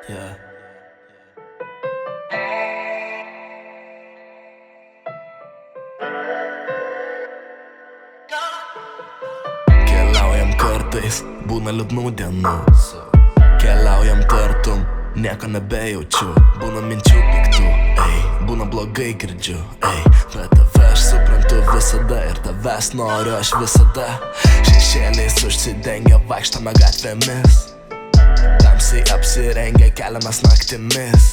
Yeah. Keliaujam kartais, būna liūdnų dienų. Keliaujam tartum, nieko nebejaučiu. Būna minčių piktų, būna blogai girdžiu, bet tave aš suprantu visada ir tavęs noriu aš visada. Šešėliais užsidengia, vaikštame gatvėmis, tamsiai apsirengę keliamės naktimis.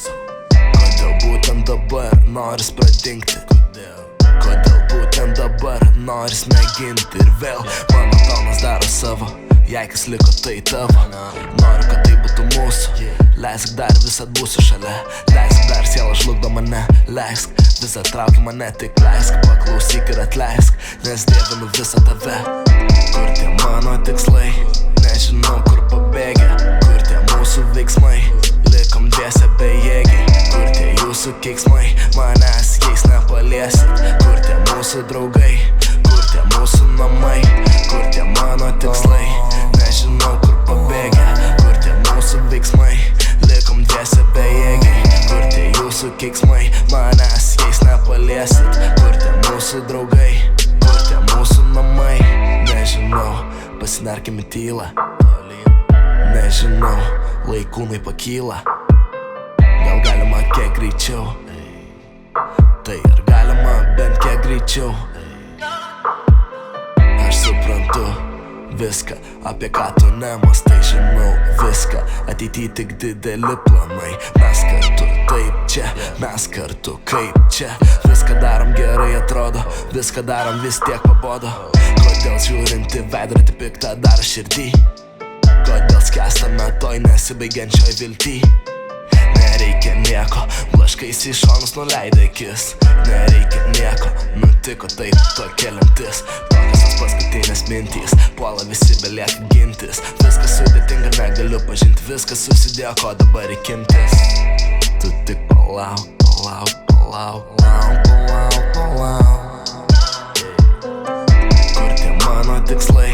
Kodėl būtent dabar noris pradingti? Kodėl būtent dabar noris mėginti? Ir vėl mano tonas daro savo, jei kas liko tai tavo. Noriu, kad tai būtų mūsų, leisk dar visad būsiu šalia. Leisk dar sielą žlugdo mane, leisk visą trauki mane, tik leisk, paklausyk ir atleisk, nes dievinu visą tave. Kur tie mano tikslai, nežinau kur pabėgę. Kur tie mūsų veiksmai, likom dviese bejėgiai. Kur tie jūsų keiksmai, manęs jais nepaliesit. Kur tie mūsų draugai, kur tie mūsų namai. Kur tie mano tikslai, nežinau kur pabėgę. Kur tie mūsų veiksmai, likom dviese bejėgiai. Kur tie jūsų keiksmai, manęs jais nepaliesit. Kur tie mūsų draugai, kur tie mūsų namai. Nežinau, pasinerkim į tylą. Nežinau, laikūnai pakyla. Gal galima kiek greičiau? Tai ar galima bent kiek greičiau? Aš suprantu viską, apie ką tu nemastai. Žinau viską, ateity tik dideli planai. Mes kartu taip čia, mes kartu kaip čia. Viską darom gerai atrodo, viską darom vis tiek pabodo. Kodėl žiūrinti veidrodį piktą daro širdį? Kodėl skęstame toj nesibaigiančioj vilty? Nereikia nieko, blaškaisi į šonus nuleidai akis. Nereikia nieko, nutiko taip tokia lemtis. Tokios tos paskutinės mintys, puola visi belieka gintis. Viskas sudėtinga, negaliu pažinti, viskas susidėjo, ko dabar įkimtis. Tu tik palauk, palauk, palauk, palauk, palauk, palauk. Kur tie mano tikslai,